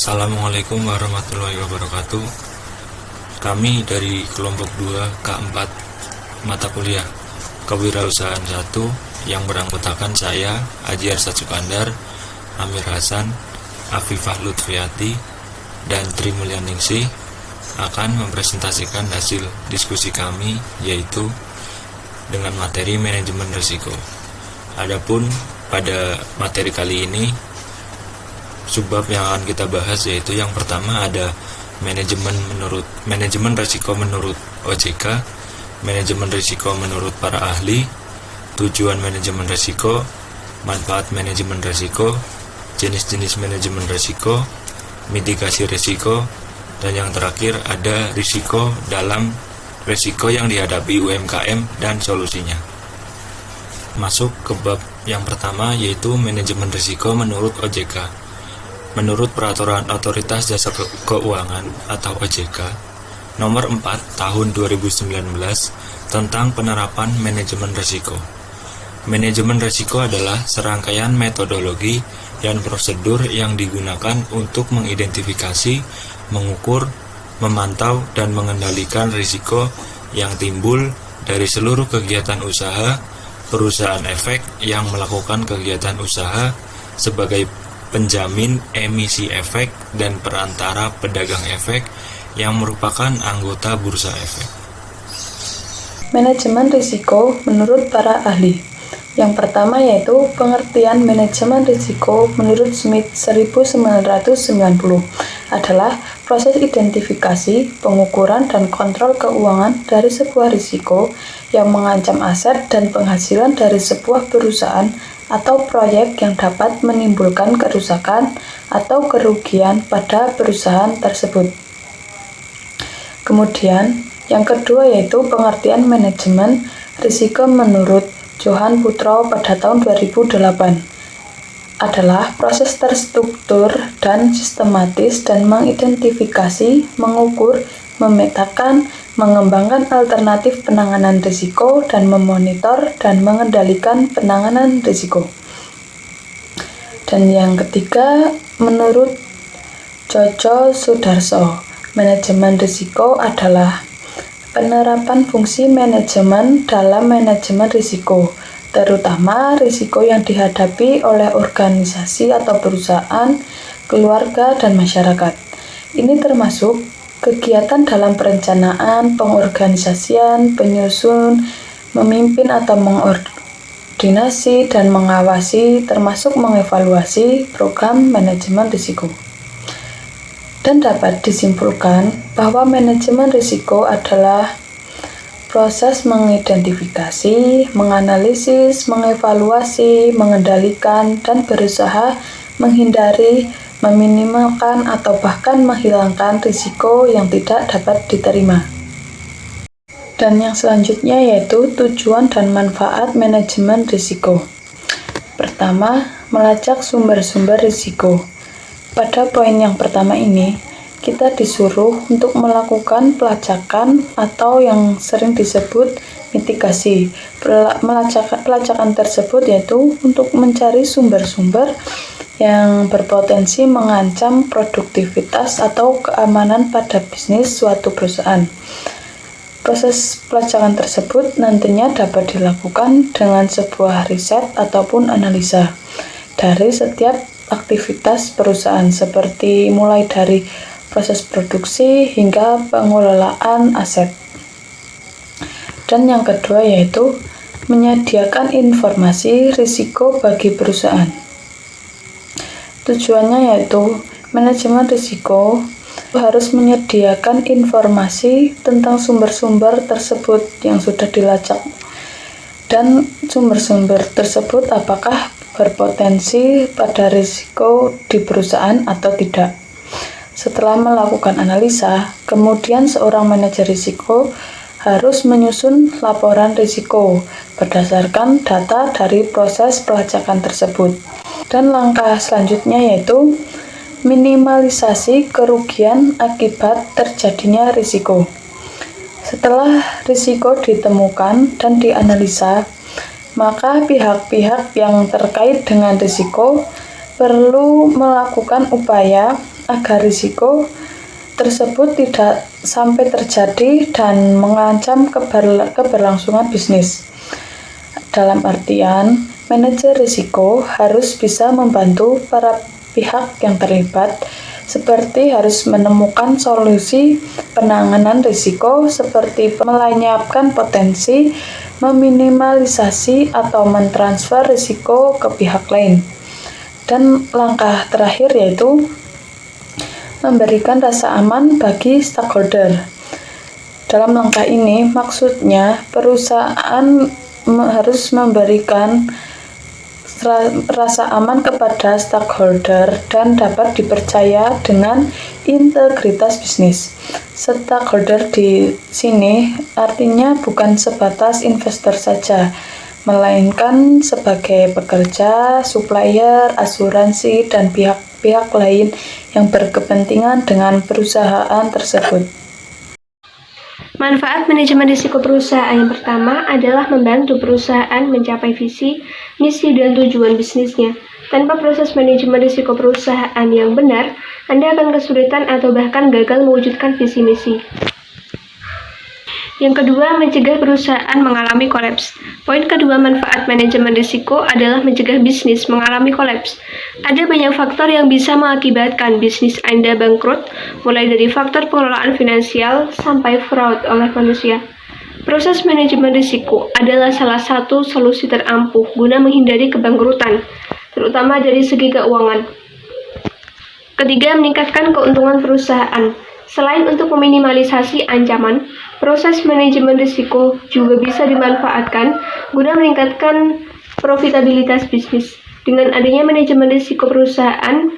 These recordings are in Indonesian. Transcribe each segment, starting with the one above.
Assalamualaikum warahmatullahi wabarakatuh. Kami dari kelompok 2 K4 mata kuliah Kewirausahaan 1 yang beranggotakan saya, Aji Arsad Sukandar, Amir Hasan, Afifah Lutfiati, dan Tri Mulyaningsih akan mempresentasikan hasil diskusi kami, yaitu dengan materi manajemen risiko. Adapun pada materi kali ini, subbab yang akan kita bahas yaitu yang pertama ada manajemen risiko menurut OJK, manajemen risiko menurut para ahli, tujuan manajemen risiko, manfaat manajemen risiko, jenis-jenis manajemen risiko, mitigasi risiko, dan yang terakhir ada risiko dalam risiko yang dihadapi UMKM dan solusinya. Masuk ke bab yang pertama yaitu manajemen risiko menurut OJK. Menurut Peraturan Otoritas Jasa Keuangan atau OJK Nomor 4 Tahun 2019 tentang penerapan manajemen risiko. Manajemen risiko adalah serangkaian metodologi dan prosedur yang digunakan untuk mengidentifikasi, mengukur, memantau, dan mengendalikan risiko yang timbul dari seluruh kegiatan usaha, perusahaan efek yang melakukan kegiatan usaha sebagai penjamin emisi efek dan perantara pedagang efek yang merupakan anggota bursa efek. Manajemen risiko menurut para ahli. Yang pertama yaitu pengertian manajemen risiko menurut Smith 1990 adalah proses identifikasi, pengukuran, dan kontrol keuangan dari sebuah risiko yang mengancam aset dan penghasilan dari sebuah perusahaan atau proyek yang dapat menimbulkan kerusakan atau kerugian pada perusahaan tersebut. Kemudian, yang kedua yaitu pengertian manajemen risiko menurut Johan Putro pada tahun 2008 adalah proses terstruktur dan sistematis dan mengidentifikasi, mengukur, memetakan, mengembangkan alternatif penanganan risiko, dan memonitor dan mengendalikan penanganan risiko. Dan yang ketiga, menurut Coco Sudarso, manajemen risiko adalah penerapan fungsi manajemen dalam manajemen risiko, terutama risiko yang dihadapi oleh organisasi atau perusahaan, keluarga, dan masyarakat. Ini termasuk kegiatan dalam perencanaan, pengorganisasian, penyusun, memimpin atau mengordinasi, dan mengawasi, termasuk mengevaluasi program manajemen risiko. Dan dapat disimpulkan bahwa manajemen risiko adalah proses mengidentifikasi, menganalisis, mengevaluasi, mengendalikan, dan berusaha menghindari, meminimalkan, atau bahkan menghilangkan risiko yang tidak dapat diterima. Dan yang selanjutnya yaitu tujuan dan manfaat manajemen risiko. Pertama, melacak sumber-sumber risiko. Pada poin yang pertama ini, kita disuruh untuk melakukan pelacakan atau yang sering disebut mitigasi. Pelacakan tersebut yaitu untuk mencari sumber-sumber yang berpotensi mengancam produktivitas atau keamanan pada bisnis suatu perusahaan. Proses pelacakan tersebut nantinya dapat dilakukan dengan sebuah riset ataupun analisa dari setiap aktivitas perusahaan, seperti mulai dari proses produksi hingga pengelolaan aset. Dan yang kedua yaitu menyediakan informasi risiko bagi perusahaan. Tujuannya yaitu manajemen risiko harus menyediakan informasi tentang sumber-sumber tersebut yang sudah dilacak dan sumber-sumber tersebut apakah berpotensi pada risiko di perusahaan atau tidak. Setelah melakukan analisa, kemudian seorang manajer risiko harus menyusun laporan risiko berdasarkan data dari proses pelacakan tersebut. Dan langkah selanjutnya yaitu minimalisasi kerugian akibat terjadinya risiko. Setelah risiko ditemukan dan dianalisa, maka pihak-pihak yang terkait dengan risiko perlu melakukan upaya agar risiko tersebut tidak sampai terjadi dan mengancam keberlangsungan bisnis. Dalam artian, manajer risiko harus bisa membantu para pihak yang terlibat, seperti harus menemukan solusi penanganan risiko seperti melenyapkan potensi, meminimalisasi atau mentransfer risiko ke pihak lain. Dan langkah terakhir yaitu memberikan rasa aman bagi stakeholder. Dalam langkah ini maksudnya perusahaan harus memberikan rasa aman kepada stakeholder dan dapat dipercaya dengan integritas bisnis. Stakeholder di sini artinya bukan sebatas investor saja, melainkan sebagai pekerja, supplier, asuransi, dan pihak-pihak lain yang berkepentingan dengan perusahaan tersebut. Manfaat manajemen risiko perusahaan yang pertama adalah membantu perusahaan mencapai visi, misi, dan tujuan bisnisnya. Tanpa proses manajemen risiko perusahaan yang benar, Anda akan kesulitan atau bahkan gagal mewujudkan visi misi. Yang kedua, mencegah perusahaan mengalami kolaps. Poin kedua manfaat manajemen risiko adalah mencegah bisnis mengalami kolaps. Ada banyak faktor yang bisa mengakibatkan bisnis Anda bangkrut, mulai dari faktor pengelolaan finansial sampai fraud oleh manusia. Proses manajemen risiko adalah salah satu solusi terampuh guna menghindari kebangkrutan, terutama dari segi keuangan. Ketiga, meningkatkan keuntungan perusahaan. Selain untuk meminimalisasi ancaman, proses manajemen risiko juga bisa dimanfaatkan guna meningkatkan profitabilitas bisnis. Dengan adanya manajemen risiko perusahaan,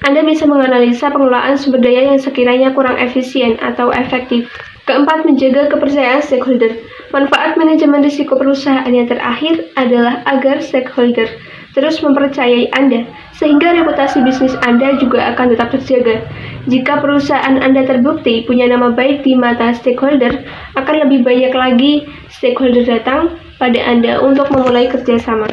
Anda bisa menganalisa pengelolaan sumber daya yang sekiranya kurang efisien atau efektif. Keempat, menjaga kepercayaan stakeholder. Manfaat manajemen risiko perusahaan yang terakhir adalah agar stakeholder terus mempercayai Anda, sehingga reputasi bisnis Anda juga akan tetap terjaga. Jika perusahaan Anda terbukti punya nama baik di mata stakeholder, akan lebih banyak lagi stakeholder datang pada Anda untuk memulai kerjasama.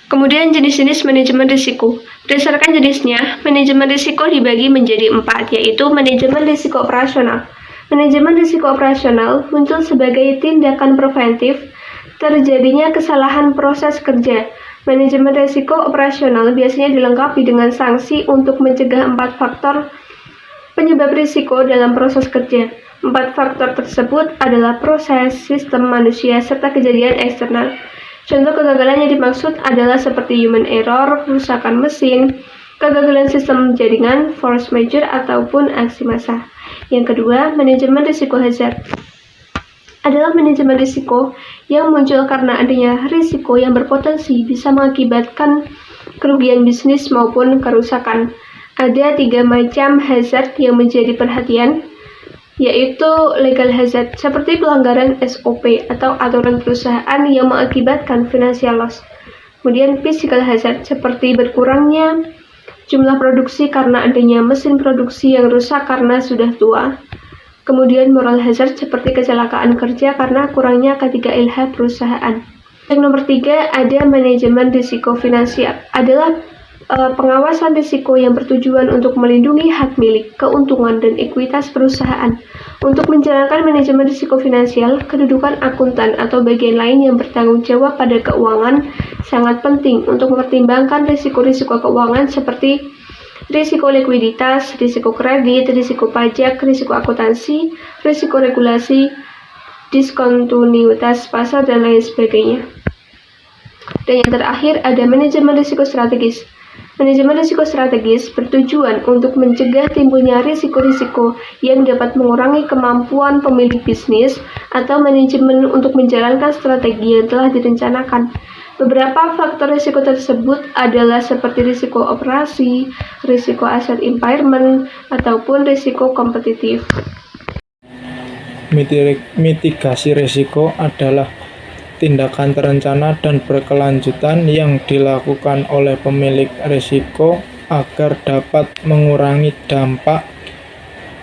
Kemudian jenis-jenis manajemen risiko. Berdasarkan jenisnya, manajemen risiko dibagi menjadi 4, yaitu manajemen risiko operasional. Manajemen risiko operasional muncul sebagai tindakan preventif terjadinya kesalahan proses kerja. Manajemen risiko operasional biasanya dilengkapi dengan sanksi untuk mencegah 4 faktor penyebab risiko dalam proses kerja. 4 faktor tersebut adalah proses, sistem, manusia, serta kejadian eksternal. Contoh kegagalan yang dimaksud adalah seperti human error, kerusakan mesin, kegagalan sistem jaringan, force majeure, ataupun aksi massa. Yang kedua, manajemen risiko hazard adalah manajemen risiko yang muncul karena adanya risiko yang berpotensi bisa mengakibatkan kerugian bisnis maupun kerusakan. Ada 3 macam hazard yang menjadi perhatian, yaitu legal hazard, seperti pelanggaran SOP atau aturan perusahaan yang mengakibatkan financial loss. Kemudian physical hazard, seperti berkurangnya jumlah produksi karena adanya mesin produksi yang rusak karena sudah tua. Kemudian moral hazard, seperti kecelakaan kerja karena kurangnya K3LH perusahaan. Yang nomor 3, ada manajemen risiko finansial. Adalah pengawasan risiko yang bertujuan untuk melindungi hak milik, keuntungan, dan ekuitas perusahaan. Untuk menjalankan manajemen risiko finansial, kedudukan akuntan atau bagian lain yang bertanggung jawab pada keuangan sangat penting untuk mempertimbangkan risiko-risiko keuangan seperti risiko likuiditas, risiko kredit, risiko pajak, risiko akuntansi, risiko regulasi, diskontinuitas pasar, dan lain sebagainya. Dan yang terakhir ada manajemen risiko strategis. Manajemen risiko strategis bertujuan untuk mencegah timbulnya risiko-risiko yang dapat mengurangi kemampuan pemilik bisnis atau manajemen untuk menjalankan strategi yang telah direncanakan. Beberapa faktor risiko tersebut adalah seperti risiko operasi, risiko aset impairment, ataupun risiko kompetitif. Mitigasi risiko adalah tindakan terencana dan berkelanjutan yang dilakukan oleh pemilik risiko agar dapat mengurangi dampak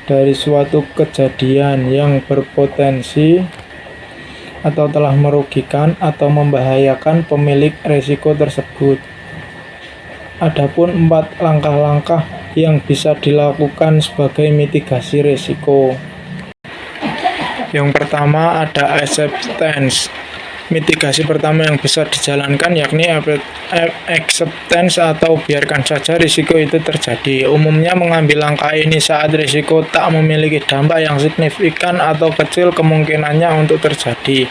dari suatu kejadian yang berpotensi atau telah merugikan atau membahayakan pemilik risiko tersebut. Adapun 4 langkah-langkah yang bisa dilakukan sebagai mitigasi risiko. Yang pertama ada acceptance. Mitigasi pertama yang bisa dijalankan yakni acceptance atau biarkan saja risiko itu terjadi. Umumnya mengambil langkah ini saat risiko tak memiliki dampak yang signifikan atau kecil kemungkinannya untuk terjadi.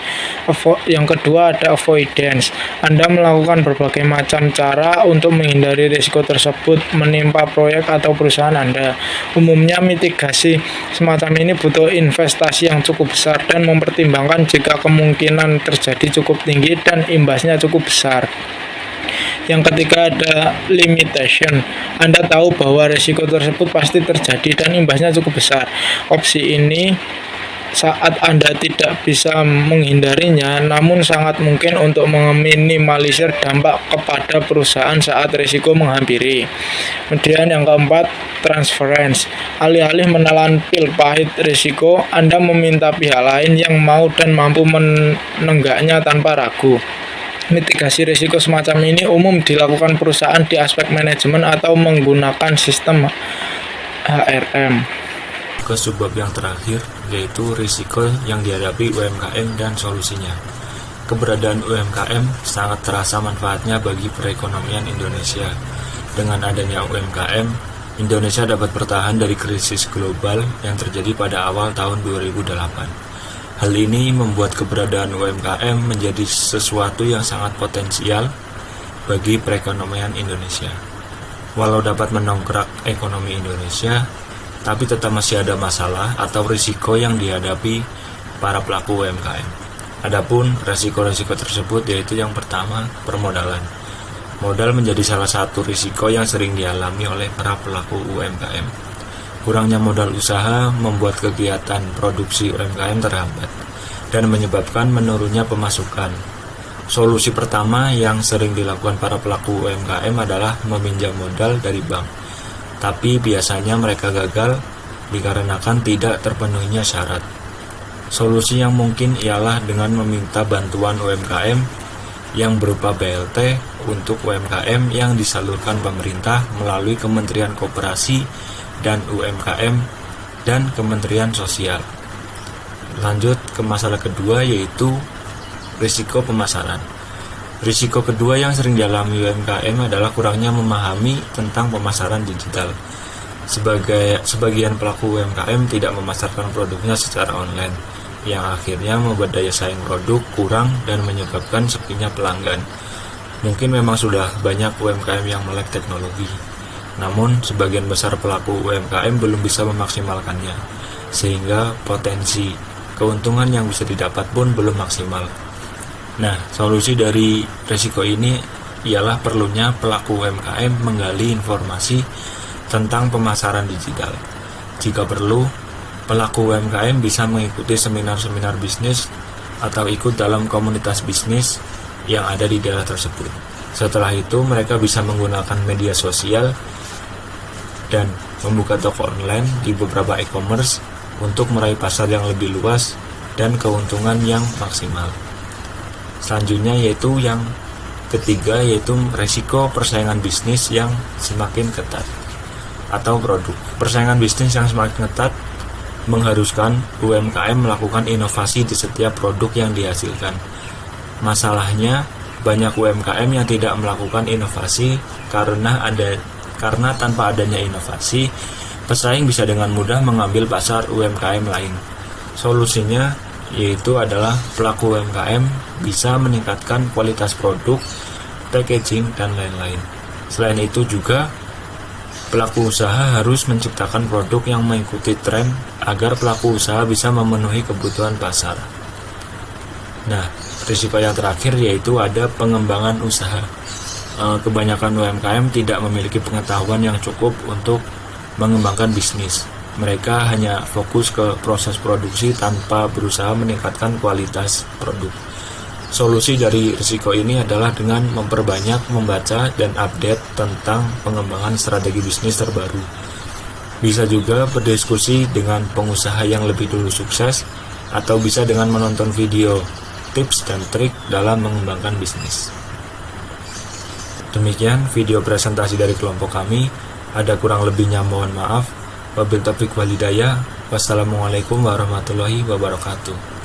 Yang kedua ada avoidance. Anda melakukan berbagai macam cara untuk menghindari risiko tersebut menimpa proyek atau perusahaan Anda. Umumnya mitigasi semacam ini butuh investasi yang cukup besar dan mempertimbangkan jika kemungkinan terjadi cukup tinggi dan imbasnya cukup besar. Yang ketiga ada limitation. Anda tahu bahwa risiko tersebut pasti terjadi dan imbasnya cukup besar. Opsi ini saat Anda tidak bisa menghindarinya, namun sangat mungkin untuk meminimalisir dampak kepada perusahaan saat risiko menghampiri. Kemudian yang keempat, transference. Alih-alih menelan pil pahit risiko, Anda meminta pihak lain yang mau dan mampu menenggaknya tanpa ragu. Mitigasi risiko semacam ini umum dilakukan perusahaan di aspek manajemen atau menggunakan sistem HRM. Ke subbab yang terakhir, yaitu risiko yang dihadapi UMKM dan solusinya. Keberadaan UMKM sangat terasa manfaatnya bagi perekonomian Indonesia. Dengan adanya UMKM, Indonesia dapat bertahan dari krisis global yang terjadi pada awal tahun 2008. Hal ini membuat keberadaan UMKM menjadi sesuatu yang sangat potensial bagi perekonomian Indonesia. Walau dapat mendongkrak ekonomi Indonesia, tapi tetap masih ada masalah atau risiko yang dihadapi para pelaku UMKM. Adapun risiko-risiko tersebut yaitu yang pertama, permodalan. Modal menjadi salah satu risiko yang sering dialami oleh para pelaku UMKM. Kurangnya modal usaha membuat kegiatan produksi UMKM terhambat dan menyebabkan menurunnya pemasukan. Solusi pertama yang sering dilakukan para pelaku UMKM adalah meminjam modal dari bank. Tapi biasanya mereka gagal dikarenakan tidak terpenuhinya syarat. Solusi yang mungkin ialah dengan meminta bantuan UMKM yang berupa BLT untuk UMKM yang disalurkan pemerintah melalui Kementerian Koperasi dan UMKM dan Kementerian Sosial. Lanjut ke masalah kedua yaitu risiko pemasaran. Risiko kedua yang sering dialami UMKM adalah kurangnya memahami tentang pemasaran digital. Sebagian pelaku UMKM tidak memasarkan produknya secara online, yang akhirnya membuat daya saing produk kurang dan menyebabkan sepinya pelanggan. Mungkin memang sudah banyak UMKM yang melek teknologi, namun sebagian besar pelaku UMKM belum bisa memaksimalkannya, sehingga potensi keuntungan yang bisa didapat pun belum maksimal. Nah, solusi dari risiko ini ialah perlunya pelaku UMKM menggali informasi tentang pemasaran digital. Jika perlu, pelaku UMKM bisa mengikuti seminar-seminar bisnis atau ikut dalam komunitas bisnis yang ada di daerah tersebut. Setelah itu, mereka bisa menggunakan media sosial dan membuka toko online di beberapa e-commerce untuk meraih pasar yang lebih luas dan keuntungan yang maksimal. Selanjutnya yaitu yang ketiga yaitu resiko persaingan bisnis yang semakin ketat atau produk. Persaingan bisnis yang semakin ketat mengharuskan UMKM melakukan inovasi di setiap produk yang dihasilkan. Masalahnya banyak UMKM yang tidak melakukan inovasi karena tanpa adanya inovasi, pesaing bisa dengan mudah mengambil pasar UMKM lain. Solusinya yaitu adalah pelaku UMKM bisa meningkatkan kualitas produk, packaging, dan lain-lain. Selain itu juga, pelaku usaha harus menciptakan produk yang mengikuti tren agar pelaku usaha bisa memenuhi kebutuhan pasar. Nah, risiko yang terakhir yaitu ada pengembangan usaha. Kebanyakan UMKM tidak memiliki pengetahuan yang cukup untuk mengembangkan bisnis. Mereka hanya fokus ke proses produksi tanpa berusaha meningkatkan kualitas produk. Solusi dari risiko ini adalah dengan memperbanyak membaca dan update tentang pengembangan strategi bisnis terbaru. Bisa juga berdiskusi dengan pengusaha yang lebih dulu sukses, atau bisa dengan menonton video, tips dan trik dalam mengembangkan bisnis. Demikian video presentasi dari kelompok kami. Ada kurang lebihnya mohon maaf. Wabil taufiq wal hidayah. Wassalamualaikum warahmatullahi wabarakatuh.